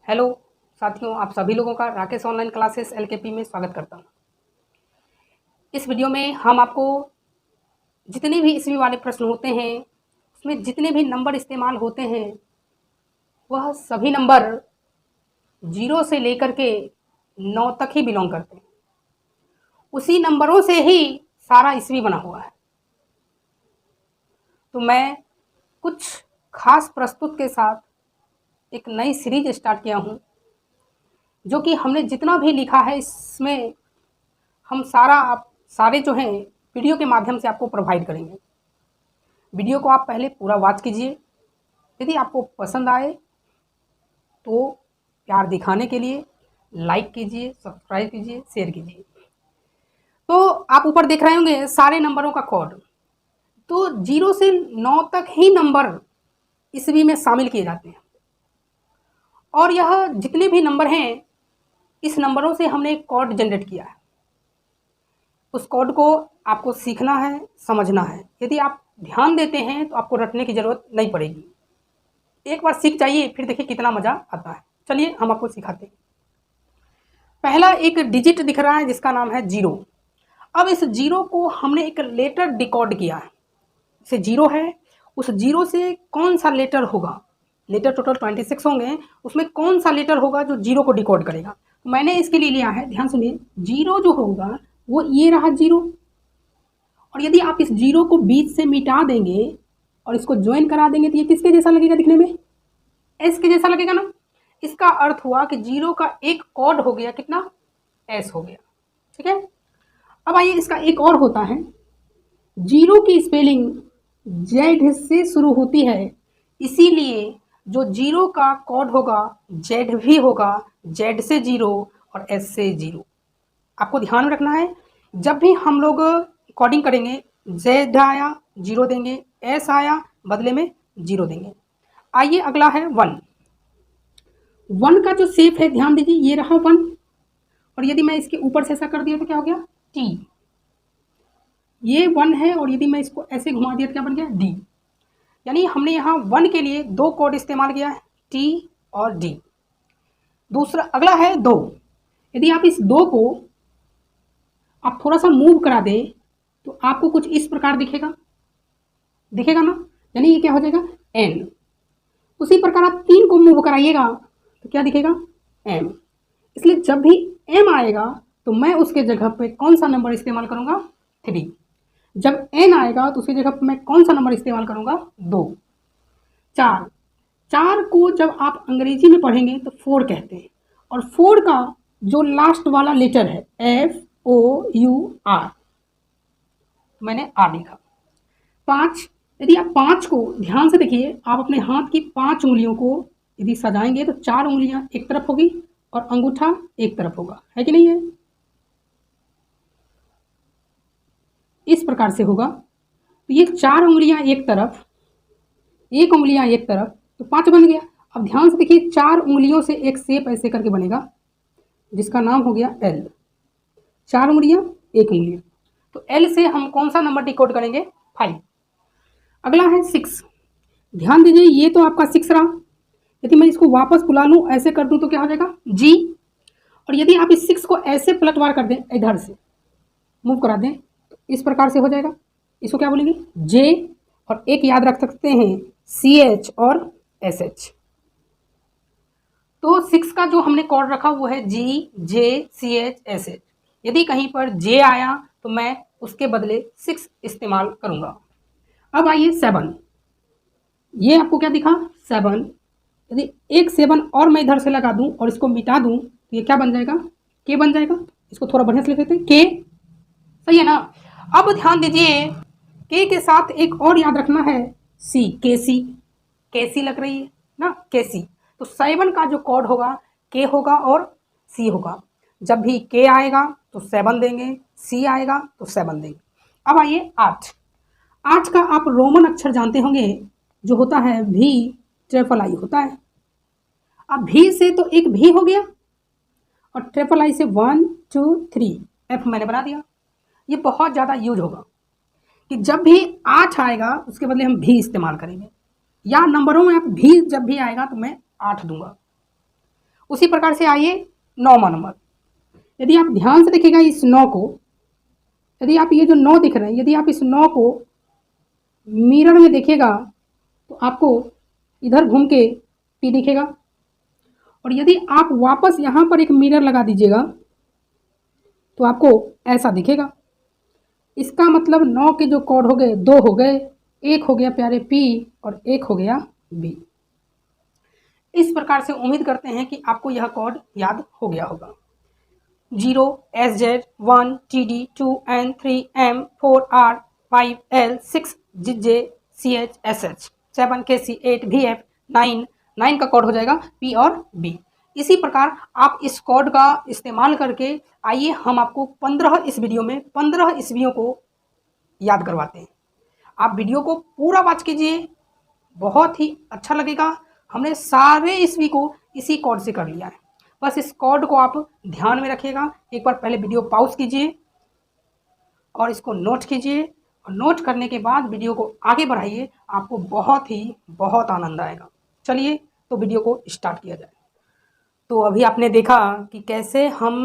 Hello साथियों, आप सभी लोगों का राकेश ऑनलाइन क्लासेस एलकेपी में स्वागत करता हूँ। इस वीडियो में हम आपको जितने भी ईस्वी वाले प्रश्न होते हैं, उसमें जितने भी नंबर इस्तेमाल होते हैं, वह सभी नंबर 0 से लेकर के 9 तक ही बिलोंग करते हैं। उसी नंबरों से ही सारा ईस्वी बना हुआ है। तो मैं कुछ खास प्रस्तुत के साथ एक नई सीरीज स्टार्ट किया हूँ, जो कि हमने जितना भी लिखा है इसमें हम सारे जो हैं वीडियो के माध्यम से आपको प्रोवाइड करेंगे। वीडियो को आप पहले पूरा वॉच कीजिए। यदि आपको पसंद आए तो प्यार दिखाने के लिए लाइक कीजिए, सब्सक्राइब कीजिए, शेयर कीजिए। तो आप ऊपर देख रहे होंगे सारे नंबरों का कोड। तो 0 से 9 तक ही नंबर ईस्वी में शामिल किए जाते हैं, और यह जितने भी नंबर हैं, इस नंबरों से हमने एक कोड जनरेट किया है। उस कोड को आपको सीखना है, समझना है। यदि आप ध्यान देते हैं तो आपको रटने की ज़रूरत नहीं पड़ेगी। एक बार सीख जाइए, फिर देखिए कितना मज़ा आता है। चलिए हम आपको सिखाते हैं। पहला एक डिजिट दिख रहा है जिसका नाम है 0। अब इस 0 को हमने एक लेटर डिकोड किया है। जैसे 0 है, उस 0 से कौन सा लेटर होगा, लेटर टोटल 26 होंगे, उसमें कौन सा लेटर होगा जो 0 को डिकोड करेगा। तो मैंने इसके लिए लिया है, ध्यान सुनिए, 0 जो होगा वो ये रहा 0। और यदि आप इस 0 को बीच से मिटा देंगे और इसको ज्वाइन करा देंगे तो ये किसके जैसा लगेगा दिखने में? एस के जैसा लगेगा ना। इसका अर्थ हुआ कि 0 का एक कोड हो गया, कितना? एस हो गया। ठीक है। अब आइए, इसका एक और होता है। 0 की स्पेलिंग जेड से शुरू होती है, इसीलिए जो 0 का कोड होगा जेड भी होगा, जेड से 0 और एस से 0। आपको ध्यान रखना है, जब भी हम लोग कोडिंग करेंगे, जेड आया 0 देंगे, एस आया बदले में 0 देंगे। आइए अगला है 1। 1 का जो शेप है ध्यान दीजिए, ये रहा 1। और यदि मैं इसके ऊपर से ऐसा कर दिया तो क्या हो गया? टी। ये 1 है और यदि मैं इसको ऐसे घुमा दिया तो क्या बन गया? डी। यानी हमने यहाँ 1 के लिए 2 कोड इस्तेमाल किया है, टी और डी। दूसरा अगला है 2। यदि आप इस 2 को आप थोड़ा सा मूव करा दें तो आपको कुछ इस प्रकार दिखेगा, दिखेगा ना। यानी ये क्या हो जाएगा? एन। उसी प्रकार आप 3 को मूव कराइएगा तो क्या दिखेगा? एम। इसलिए जब भी एम आएगा तो मैं उसके जगह पे कौन सा नंबर इस्तेमाल करूंगा? 3। जब एन आएगा तो उसकी जगह पे मैं कौन सा नंबर इस्तेमाल करूंगा? 2। 4। 4 को जब आप अंग्रेजी में पढ़ेंगे तो 4 कहते हैं, और 4 का जो लास्ट वाला लेटर है FOUR, मैंने आर लिखा। 5। यदि आप 5 को ध्यान से देखिए, आप अपने हाथ की 5 उंगलियों को यदि सजाएंगे तो 4 उंगलियां एक तरफ होगी और अंगूठा एक तरफ होगा, है कि नहीं है? इस प्रकार से होगा। तो ये 4 उंगलियां एक तरफ, 1 उंगलियां एक तरफ, तो 5 बन गया। अब ध्यान से देखिए, 4 उंगलियों से एक शेप ऐसे करके बनेगा जिसका नाम हो गया L। 4 उंगलियां, 1 उंगली, तो L से हम कौन सा नंबर डिकोड करेंगे? 5। अगला है 6। ध्यान दीजिए, ये तो आपका 6 रहा। यदि मैं इसको वापस बुला लूँ, ऐसे कर दूँ तो क्या हो जाएगा? G। और यदि आप इस 6 को ऐसे पलटवार कर दें, इधर से मूव करा दें तो इस प्रकार से हो जाएगा। इसको क्या बोलेंगे? J। और एक याद रख सकते हैं CH और SH। तो 6 का जो हमने कोड रखा वो है GJCHSH। यदि कहीं पर J आया तो मैं उसके बदले 6 इस्तेमाल करूंगा। अब आइए 7। ये आपको क्या दिखा? 7। यदि एक 7 और मैं इधर से लगा दूं और इसको मिटा दूं तो ये क्या बन जाएगा? K बन जाएगा। इसको थोड़ा बढ़िया से लिख देते हैं, K। सही है ना। अब ध्यान दीजिए, K के साथ एक और याद रखना है, C, KC। KC लग रही है ना, KC। तो 7 का जो कोड होगा K होगा और C होगा। जब भी K आएगा तो 7 देंगे, C आएगा तो 7 देंगे। अब आइए 8। 8 का आप रोमन अक्षर जानते होंगे, जो होता है VII होता है। अब V से तो एक V हो गया और III से 1 2 3 F मैंने बना दिया। ये बहुत ज़्यादा यूज होगा कि जब भी 8 आएगा उसके बदले हम भी इस्तेमाल करेंगे, या नंबरों में आप भी जब भी आएगा तो मैं 8 दूंगा। उसी प्रकार से आइए 9वां नंबर। यदि आप ध्यान से देखिएगा इस 9 को, यदि आप ये जो 9 दिख रहे हैं, यदि आप इस 9 को मिरर में देखिएगा तो आपको इधर घूम के पी दिखेगा, और यदि आप वापस यहाँ पर एक मिरर लगा दीजिएगा तो आपको ऐसा दिखेगा। इसका मतलब 9 के जो कॉर्ड हो गए, 2 हो गए, एक हो गया प्यारे पी और एक हो गया बी। इस प्रकार से उम्मीद करते हैं कि आपको यह कॉर्ड याद हो गया होगा। 0 SZ, 1 TD, 2 N, 3 M, 4 R, 5 L, 6 GJ, CH, SH, 7 KC, 8 VF, 9 का कॉर्ड हो जाएगा P और B। इसी प्रकार आप इस कॉर्ड का इस्तेमाल करके आइए हम आपको 15 इस वीडियो में 15 ईस्वियों को याद करवाते हैं। आप वीडियो को पूरा वॉच कीजिए, बहुत ही अच्छा लगेगा। हमने सारे ईस्वी को इसी कॉर्ड से कर लिया है। बस इस कॉर्ड को आप ध्यान में रखिएगा। एक बार पहले वीडियो पॉज कीजिए और इसको नोट कीजिए, और नोट करने के बाद वीडियो को आगे बढ़ाइए, आपको बहुत आनंद आएगा। चलिए तो वीडियो को स्टार्ट किया जाए। तो अभी आपने देखा कि कैसे हम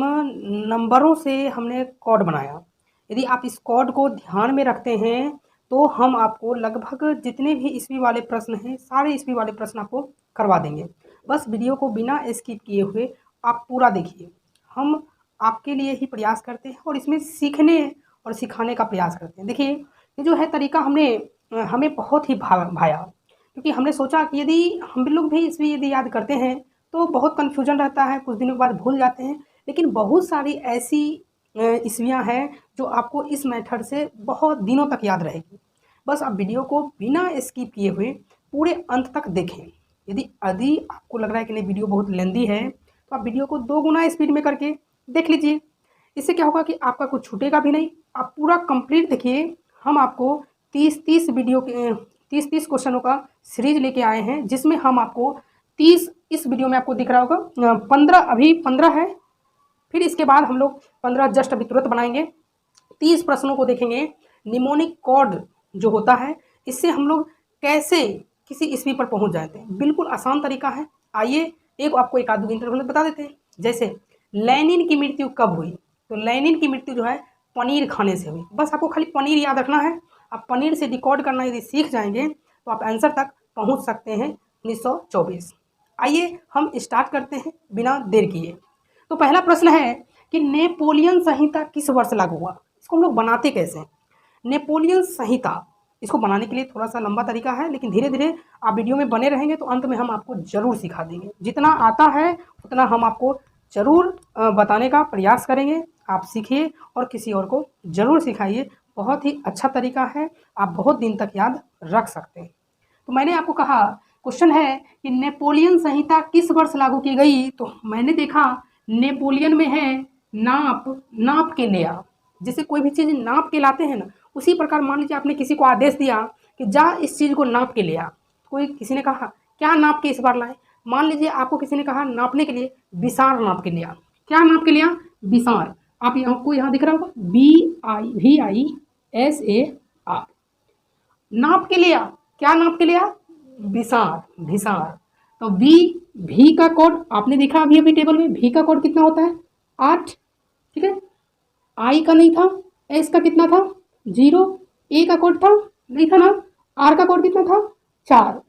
नंबरों से हमने कॉर्ड बनाया। यदि आप इस कॉर्ड को ध्यान में रखते हैं तो हम आपको लगभग जितने भी ईस्वी वाले प्रश्न हैं, सारे ईस्वी वाले प्रश्न आपको करवा देंगे। बस वीडियो को बिना स्किप किए हुए आप पूरा देखिए। हम आपके लिए ही प्रयास करते हैं और इसमें सीखने और सिखाने का प्रयास करते हैं। देखिए ये जो है तरीका हमें बहुत ही भाया, क्योंकि हमने सोचा कि यदि हम लोग भी ईस्वी यदि याद करते हैं तो बहुत कन्फ्यूजन रहता है, कुछ दिनों के बाद भूल जाते हैं। लेकिन बहुत सारी ऐसी ईस्वियाँ हैं जो आपको इस मेथड से बहुत दिनों तक याद रहेगी। बस आप वीडियो को बिना स्किप किए हुए पूरे अंत तक देखें। यदि आपको लग रहा है कि नहीं वीडियो बहुत लेंदी है तो आप वीडियो को 2 गुना स्पीड में करके देख लीजिए। इससे क्या होगा कि आपका कुछ छूटेगा भी नहीं। आप पूरा कंप्लीट देखिए। हम आपको 30 वीडियो के 30 क्वेश्चनों का सीरीज लेके आए हैं, जिसमें हम आपको 30 इस वीडियो में आपको दिख रहा होगा 15 अभी 15 है। फिर इसके बाद हम लोग 15 जस्ट अभी तुरंत बनाएंगे। 30 प्रश्नों को देखेंगे। निमोनिक कॉर्ड जो होता है, इससे हम लोग कैसे किसी ईस्वी पर पहुंच जाते हैं। बिल्कुल आसान तरीका है। आइए आपको एक आध इंटरवल बता देते हैं। जैसे लेनिन की मृत्यु कब हुई, तो लेनिन की मृत्यु जो है पनीर खाने से हुई। बस आपको खाली पनीर याद रखना है। आप पनीर से डिकोड करना यदि सीख जाएंगे तो आप आंसर तक पहुँच सकते हैं 1924। आइए हम स्टार्ट करते हैं बिना देर किए। तो पहला प्रश्न है कि नेपोलियन संहिता किस वर्ष लागू हुआ। इसको हम लोग बनाते कैसे। नेपोलियन संहिता, इसको बनाने के लिए थोड़ा सा लंबा तरीका है, लेकिन धीरे धीरे आप वीडियो में बने रहेंगे तो अंत में हम आपको ज़रूर सिखा देंगे। जितना आता है उतना हम आपको ज़रूर बताने का प्रयास करेंगे। आप सीखिए और किसी और को ज़रूर सिखाइए। बहुत ही अच्छा तरीका है, आप बहुत दिन तक याद रख सकते हैं। तो मैंने आपको कहा क्वेश्चन है कि नेपोलियन संहिता किस वर्ष लागू की गई। तो मैंने देखा नेपोलियन में है नाप के लिया। जैसे कोई भी चीज़ नाप के लाते हैं ना, उसी प्रकार मान लीजिए आपने किसी को आदेश दिया कि जा इस चीज़ को नाप के ले आ। किसी ने कहा क्या नाप के इस बार लाए। मान लीजिए आपको किसी ने कहा नापने के लिए विसार नाप के लिया। क्या नाप के लिया, विसार। आप यहाँ दिख रहा होगा VISAR। नाप के लिया, क्या नाप के लिया, विसार। तो भी का कोड आपने देखा अभी टेबल में। भी का कोड कितना होता है, 8। ठीक है। आई का नहीं था, एस का कितना था, 0। ए का कोड था, नहीं था ना। आर का कोड कितना था, 4।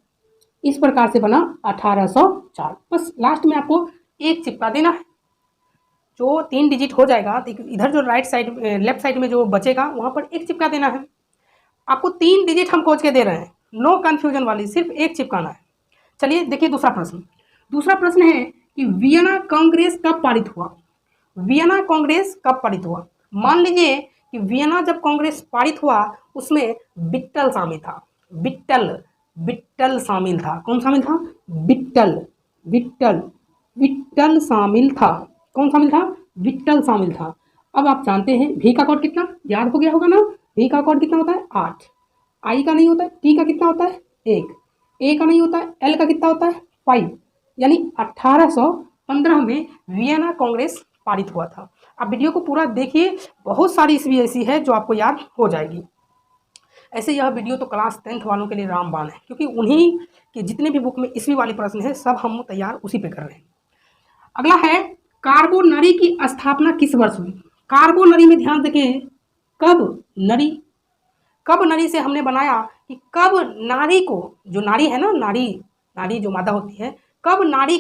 इस प्रकार से बना 1804। बस लास्ट में आपको एक चिपका देना है। जो 3 डिजिट हो जाएगा तो इधर जो लेफ्ट साइड में जो बचेगा वहाँ पर एक चिपका देना है। आपको 3 डिजिट हम खोज के दे रहे हैं, नो कन्फ्यूजन वाली, सिर्फ एक चिपकाना है। चलिए देखिए दूसरा प्रश्न है कि वियना कांग्रेस कब पारित हुआ। वियना कांग्रेस कब पारित हुआ। मान लीजिए कि वियना जब कांग्रेस पारित हुआ उसमें विट्टल शामिल था। विट्टल शामिल था। कौन शामिल था, विट्टल शामिल था। कौन शामिल था, विट्टल शामिल था। अब आप जानते हैं भी का कोड कितना, याद हो गया होगा ना। भी का कोड कितना होता है, 8। आई का नहीं होता है, टी का कितना होता है, 1। ए का नहीं होता है, एल का कितना होता है, 5। यानी 1815 में वियना कांग्रेस पारित हुआ था। आप वीडियो को पूरा देखिए, बहुत सारी ईस्वी ऐसी है जो आपको याद हो जाएगी। ऐसे यह वीडियो तो क्लास 10th वालों के लिए रामबाण है, क्योंकि उन्हीं के जितने भी बुक में ईस्वी वाले प्रश्न हैं सब हम तैयार उसी पे कर रहे हैं। अगला है कार्बोनरी की स्थापना किस वर्ष हुई। कार्बोनरी में ध्यान देखें, कब नरी, कब नरी से हमने बनाया कि कब नारी को, जो नारी है ना, नारी नारी जो मादा होती है, कब नारी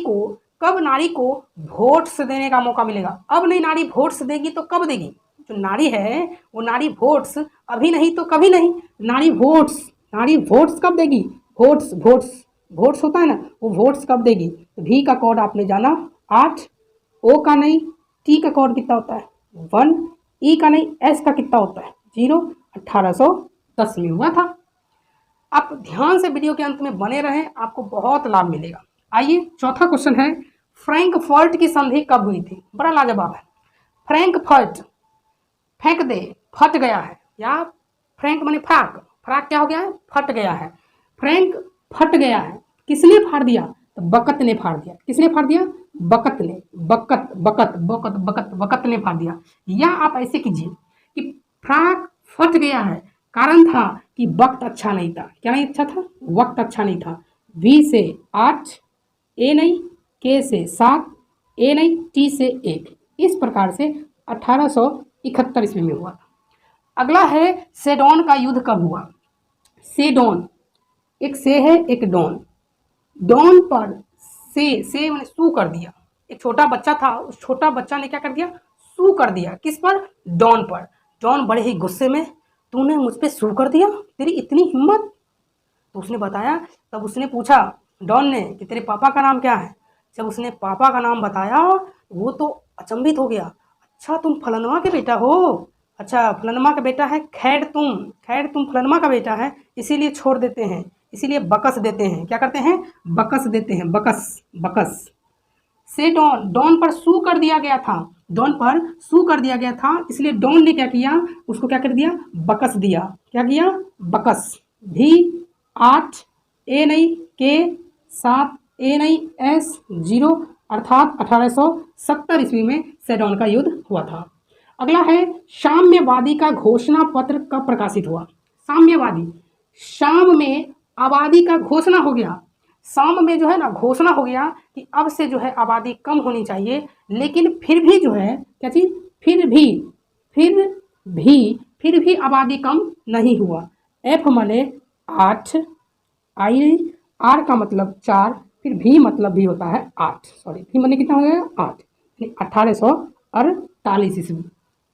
को वोट्स देने का मौका मिलेगा। अब नहीं नारी वोट्स देगी तो कब देगी। जो नारी है वो नारी वोट्स अभी नहीं तो कभी नहीं, नारी वोट्स कब देगी। वोट्स होता है ना, वो वोट्स कब देगी। तो भी का कोड आपने जाना 8, ओ का नहीं, टी का कोड कितना होता है 1, ई का नहीं, एस का कितना होता है 0। 1810 में हुआ था। आप ध्यान से वीडियो के अंत में बने रहें, आपको बहुत लाभ मिलेगा। आइए चौथा क्वेश्चन है, फ्रैंकफर्ट की संधि कब हुई थी। बड़ा लाजवाब है। फ्रैंकफर्ट, फेंक दे, फट गया है, या फ्रैंक माने फ्राक, फ्राक क्या हो गया है, फट गया है। फ्रैंक फट गया है, किसने फाड़ दिया, तो बकत ने फाड़ दिया। किसने फाड़ दिया, बकत ने, बकत ने फाड़ दिया। या आप ऐसे कीजिए कि फ्राक फट गया है, कारण था कि वक्त अच्छा नहीं था। क्या नहीं अच्छा था, वक्त अच्छा नहीं था। V से 8, ए नहीं, के से 7, ए नहीं, टी से 1। इस प्रकार से 1871 ईस्वी में हुआ था। अगला है सेडोन का युद्ध कब हुआ। सेडोन, एक से है एक डॉन, डॉन पर से मैंने सू कर दिया। एक छोटा बच्चा था, उस छोटा बच्चा ने क्या कर दिया, सू कर दिया। किस पर, डॉन पर। डॉन बड़े ही गुस्से में, तूने मुझ पे सू कर दिया, तेरी इतनी हिम्मत। तो उसने बताया, तब उसने पूछा डॉन ने कि तेरे पापा का नाम क्या है। जब उसने पापा का नाम बताया वो तो अचंभित हो गया। अच्छा तुम फलनवा के बेटा हो, अच्छा फलनमा का बेटा है, खैर तुम फलनमा का बेटा है, इसीलिए छोड़ देते हैं, इसीलिए बकस देते हैं। क्या करते हैं, बकस देते हैं, बकस से डॉन पर सू कर दिया गया था। डॉन पर सू कर दिया गया था, इसलिए डॉन ने क्या किया, उसको क्या कर दिया, बकस दिया। क्या किया, बकस। भी 8, ए नहीं, के 7, ए नहीं, एस 0, अर्थात 1870 ईस्वी में सेडोन का युद्ध हुआ था। अगला है साम्यवादी का घोषणा पत्र कब प्रकाशित हुआ। साम्यवादी, शाम में आबादी का घोषणा हो गया। शाम में जो है ना घोषणा हो गया कि अब से जो है आबादी कम होनी चाहिए, लेकिन फिर भी जो है क्या चीज़, फिर भी आबादी कम नहीं हुआ। एफ माने 8, आई आर का मतलब 4, फिर भी मतलब भी होता है 8, सॉरी भी माने कितना हो गया 8, 1848 ईस्वी।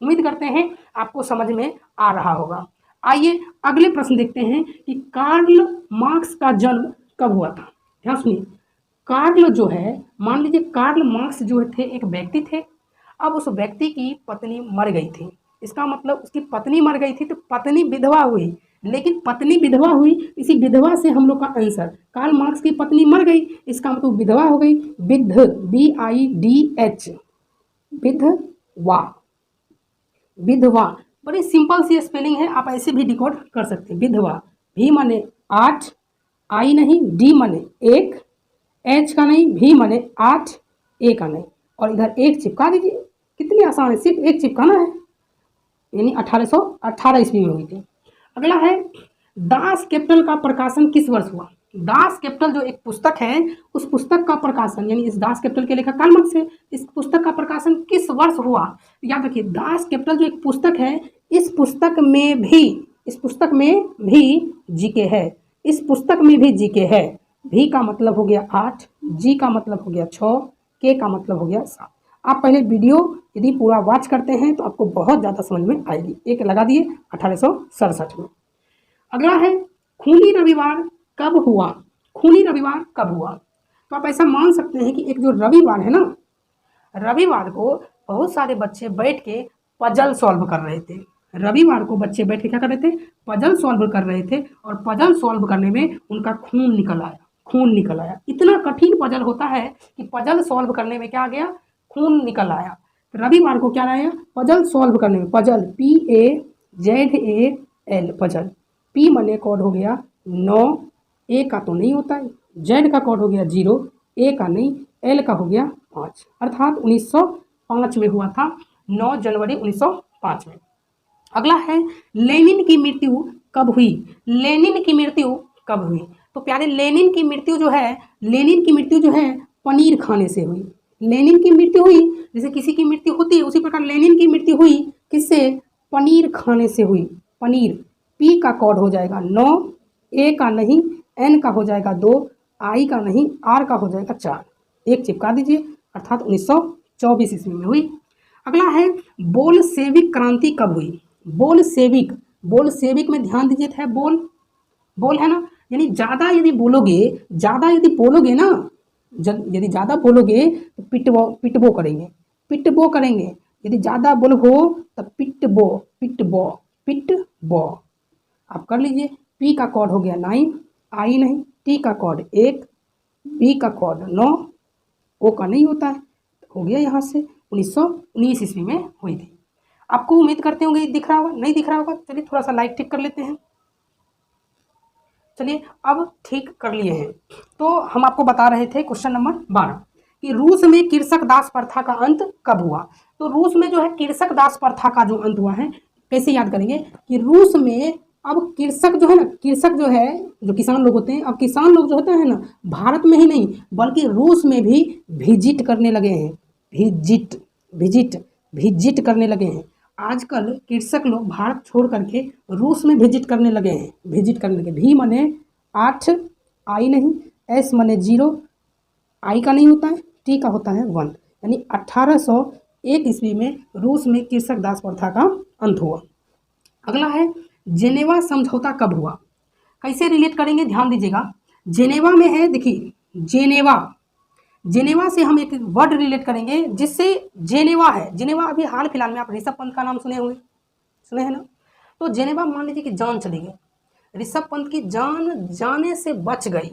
उम्मीद करते हैं आपको समझ में आ रहा होगा। आइए अगले प्रश्न देखते हैं कि कार्ल मार्क्स का जन्म कब हुआ था। ध्यान सुनिए, कार्ल जो है, मान लीजिए कार्ल मार्क्स जो थे एक व्यक्ति थे। अब उस व्यक्ति की पत्नी मर गई थी, इसका मतलब उसकी पत्नी मर गई थी तो पत्नी विधवा हुई, लेकिन पत्नी विधवा हुई, इसी विधवा से हम लोग का आंसर, कार्ल मार्क्स की पत्नी मर गई, इसका मतलब विधवा हो गई। विध, BIDH, विधवा, विधवा। बड़ी सिंपल सी स्पेलिंग है, आप ऐसे भी डिकोड कर सकते हैं। विधवा, भी माने 8, आई नहीं, डी माने 1, एच का नहीं, भी माने 8, ए का नहीं, और इधर एक चिपका दीजिए। कितनी आसान है, सिर्फ एक चिपकाना है। यानी 1818 ईस्वी में हुई थी। अगला है दास कैपिटल का प्रकाशन किस वर्ष हुआ। दास कैपिटल जो एक पुस्तक है, उस पुस्तक का प्रकाशन, यानी इस दास कैपिटल के लेखक कार्ल मार्क्स है, इस पुस्तक का प्रकाशन किस वर्ष हुआ। याद रखिए, दास कैपिटल जो एक पुस्तक है, इस पुस्तक में भी जीके है, इस पुस्तक में भी जीके है। भी का मतलब हो गया 8, जी का मतलब हो गया 6, के का मतलब हो गया 7। आप पहले वीडियो यदि पूरा वॉच करते हैं तो आपको बहुत ज़्यादा समझ में आएगी। एक लगा दिए 1867 में। अगला है खूनी रविवार कब हुआ। खूनी रविवार कब हुआ, तो आप ऐसा मान सकते हैं कि एक जो रविवार है ना, रविवार को बहुत सारे बच्चे बैठ के पजल सॉल्व कर रहे थे। रविवार को बच्चे बैठ के क्या कर रहे थे, पजल सॉल्व कर रहे थे, और पजल सॉल्व करने में उनका खून निकल आया। इतना कठिन पजल होता है कि पजल सॉल्व करने में क्या आ गया, खून निकल आया। रविवार को क्या आया, पजल सॉल्व करने में, पजल PAZAL, पजल। P मने कोड हो गया 9, ए का तो नहीं होता है, जेड का कोड हो गया 0, ए का नहीं, एल का हो गया 5, अर्थात 1905 में हुआ था, 9 जनवरी 1905 में। अगला है लेनिन की मृत्यु कब हुई। लेनिन की मृत्यु कब हुई, तो प्यारे लेनिन की मृत्यु जो है पनीर खाने से हुई। लेनिन की मृत्यु हुई, जैसे किसी की मृत्यु होती है उसी प्रकार लेनिन की मृत्यु हुई किससे, पनीर खाने से हुई। पनीर, पी का कॉर्ड हो जाएगा 9, ए का नहीं, एन का हो जाएगा 2, आई का नहीं, आर का हो जाएगा 4, एक चिपका दीजिए, अर्थात 1924 ईस्वी में हुई। अगला है बोलशेविक क्रांति कब हुई। बोलशेविक, बोलशेविक में ध्यान दीजिए, था बोल, बोल है ना, यानी ज़्यादा यदि बोलोगे, ज़्यादा यदि बोलोगे ना, यदि ज़्यादा बोलोगे तो पिटबो, पिटबो करेंगे, पिटबो करेंगे। यदि ज़्यादा बोलो तो पिटबो, पिटबो, पिटबो। आप कर लीजिए। पी का कॉर्ड हो गया 9, आई नहीं, टी का कॉर्ड 1, बी का कॉर्ड 9, ओ का नहीं होता है, हो गया यहाँ से 1919 ईस्वी में हुई थी। आपको उम्मीद करते होंगे दिख रहा होगा, नहीं दिख रहा होगा, चलिए थोड़ा सा लाइट ठीक कर लेते हैं। चलिए अब ठीक कर लिए हैं। तो हम आपको बता रहे थे क्वेश्चन नंबर 12 कि रूस में कृषक दास प्रथा का अंत कब हुआ। तो रूस में जो है कृषक दास प्रथा का जो अंत हुआ है, कैसे याद करेंगे कि रूस में अब कृषक जो है ना, कृषक जो है, जो किसान लोग होते हैं, अब किसान लोग जो होते हैं ना, भारत में ही नहीं बल्कि रूस में भी विजिट करने लगे हैं। विजिट, विजिट, विजिट करने लगे हैं। आजकल कृषक लोग भारत छोड़ करके रूस में विजिट करने लगे हैं, विजिट करने लगे। भी माने 8, आई नहीं, एस माने 0, आई का नहीं होता है, टी का होता है 1, यानी 1801 ईस्वी में रूस में कृषक दास प्रथा का अंत हुआ। अगला है जेनेवा समझौता कब हुआ। कैसे रिलेट करेंगे ध्यान दीजिएगा। जेनेवा में है, देखिए जेनेवा, जेनेवा से हम एक वर्ड रिलेट करेंगे जिससे जेनेवा है, जेनेवा अभी हाल फिलहाल में आप ऋषभ पंत का नाम सुने होंगे, सुने हैं ना। तो जेनेवा मान लीजिए कि जान चली गई, ऋषभ पंत की जान जाने से बच गई,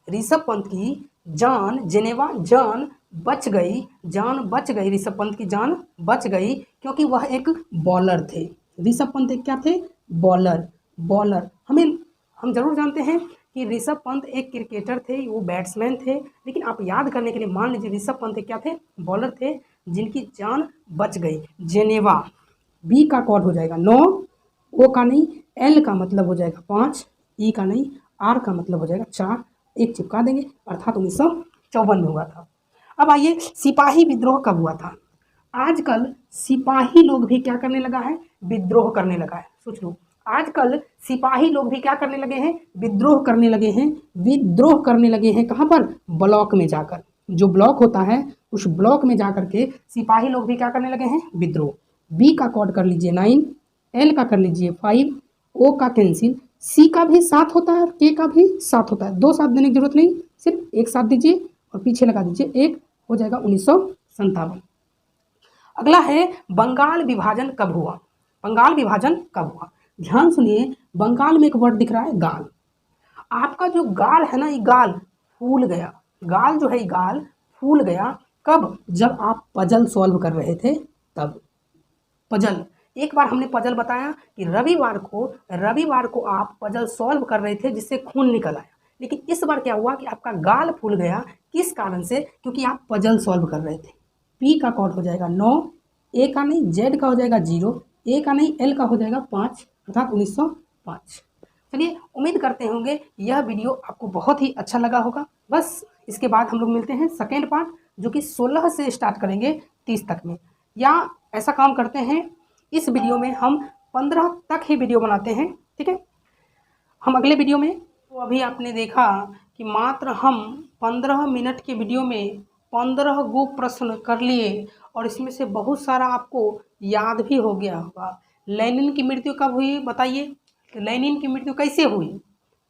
ऋषभ पंत की जान, जेनेवा जान बच गई, जान बच गई, ऋषभ पंत की जान बच गई क्योंकि वह एक बॉलर थे। ऋषभ पंत एक क्या थे, बॉलर, बॉलर। हम जरूर जानते हैं कि ऋषभ पंत एक क्रिकेटर थे, वो बैट्समैन थे, लेकिन आप याद करने के लिए मान लीजिए ऋषभ पंत क्या थे, बॉलर थे जिनकी जान बच गई। जेनेवा, बी का कॉर्ड हो जाएगा 9, ओ का नहीं, एल का मतलब हो जाएगा 5, ई का नहीं, आर का मतलब हो जाएगा 4, एक चिपका देंगे, अर्थात 1954 में हुआ था। अब आइए सिपाही विद्रोह कब हुआ था। आजकल सिपाही लोग भी क्या करने लगा है, विद्रोह करने लगा है। सोच लो, आजकल सिपाही लोग भी क्या करने लगे हैं, विद्रोह करने लगे हैं। विद्रोह करने लगे हैं कहाँ पर, ब्लॉक में जाकर, जो ब्लॉक होता है उस ब्लॉक में जाकर के सिपाही लोग भी क्या करने लगे हैं, विद्रोह। बी का कॉर्ड कर लीजिए 9, एल का कर लीजिए 5, ओ का कैंसिल, सी का भी 7 होता है और के का भी 7 होता है। 2 7 देने की जरूरत नहीं, सिर्फ एक 7 दीजिए और पीछे लगा दीजिए 1, हो जाएगा 1957। अगला है बंगाल विभाजन कब हुआ। बंगाल विभाजन कब हुआ, ध्यान सुनिए। बंगाल में एक वर्ड दिख रहा है गाल। आपका जो गाल है ना, ये गाल फूल गया, गाल जो है ये गाल फूल गया। कब, जब आप पजल सॉल्व कर रहे थे तब। पजल, एक बार हमने पजल बताया कि रविवार को आप पजल सॉल्व कर रहे थे जिससे खून निकल आया, लेकिन इस बार क्या हुआ कि आपका गाल फूल गया, किस कारण से, क्योंकि आप पजल सॉल्व कर रहे थे। पी का कॉर्ड हो जाएगा 9, ए का नहीं, जेड का हो जाएगा 0, ए का नहीं, एल का हो जाएगा 5, अर्थात 1905। चलिए उम्मीद करते होंगे यह वीडियो आपको बहुत ही अच्छा लगा होगा। बस इसके बाद हम लोग मिलते हैं सेकेंड पार्ट, जो कि 16 से स्टार्ट करेंगे 30 तक में, या ऐसा काम करते हैं इस वीडियो में हम 15 तक ही वीडियो बनाते हैं, ठीक है। हम अगले वीडियो में, तो अभी आपने देखा कि मात्र हम 15 मिनट के वीडियो में 15 गो प्रश्न कर लिए और इसमें से बहुत सारा आपको याद भी हो गया होगा। लेनिन की मृत्यु कब हुई बताइए, लेनिन की मृत्यु कैसे हुई,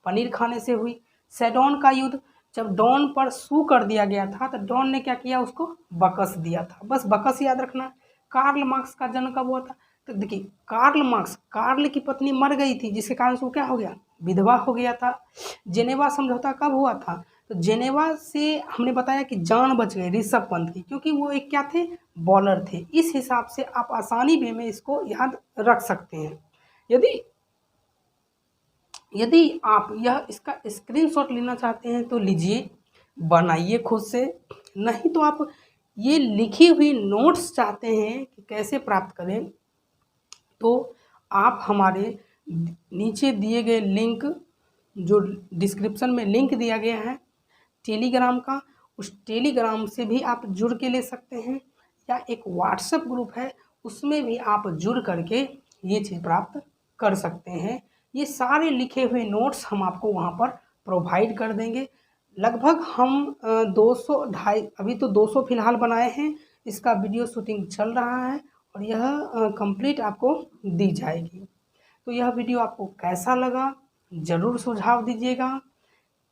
पनीर खाने से हुई। सेडोन का युद्ध, जब डॉन पर सू कर दिया गया था तो डॉन ने क्या किया, उसको बकस दिया था, बस बकस याद रखना। कार्ल मार्क्स का जन्म कब हुआ था, तो देखिए कार्ल मार्क्स, कार्ल की पत्नी मर गई थी जिसके कारण से वो क्या हो गया, विधवा हो गया था। जेनेवा समझौता कब हुआ था, तो जेनेवा से हमने बताया कि जान बच गई ऋषभ पंत की, क्योंकि वो एक क्या थे, बॉलर थे। इस हिसाब से आप आसानी वे में इसको याद रख सकते हैं। यदि आप यह इसका स्क्रीनशॉट लेना चाहते हैं तो लीजिए, बनाइए खुद से। नहीं तो आप ये लिखी हुई नोट्स चाहते हैं कि कैसे प्राप्त करें, तो आप हमारे नीचे दिए गए लिंक, जो डिस्क्रिप्शन में लिंक दिया गया है टेलीग्राम का, उस टेलीग्राम से भी आप जुड़ के ले सकते हैं, या एक व्हाट्सएप ग्रुप है उसमें भी आप जुड़ करके ये चीज़ प्राप्त कर सकते हैं। ये सारे लिखे हुए नोट्स हम आपको वहाँ पर प्रोवाइड कर देंगे। लगभग हम 200 ढाई अभी तो 200 फ़िलहाल बनाए हैं, इसका वीडियो शूटिंग चल रहा है और यह कंप्लीट आपको दी जाएगी। तो यह वीडियो आपको कैसा लगा ज़रूर सुझाव दीजिएगा,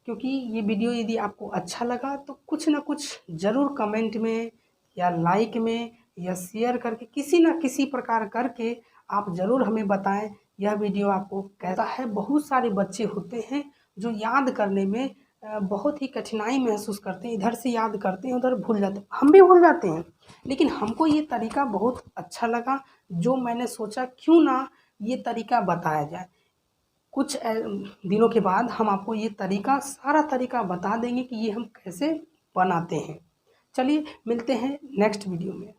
क्योंकि ये वीडियो यदि आपको अच्छा लगा तो कुछ ना कुछ ज़रूर कमेंट में या लाइक में या शेयर करके किसी ना किसी प्रकार करके आप ज़रूर हमें बताएं यह वीडियो आपको कैसा है। बहुत सारे बच्चे होते हैं जो याद करने में बहुत ही कठिनाई महसूस करते हैं, इधर से याद करते हैं उधर भूल जाते हैं, हम भी भूल जाते हैं। लेकिन हमको ये तरीका बहुत अच्छा लगा, जो मैंने सोचा क्यों ना ये तरीका बताया जाए। कुछ दिनों के बाद हम आपको ये तरीका सारा तरीका बता देंगे कि ये हम कैसे बनाते हैं। चलिए मिलते हैं नेक्स्ट वीडियो में।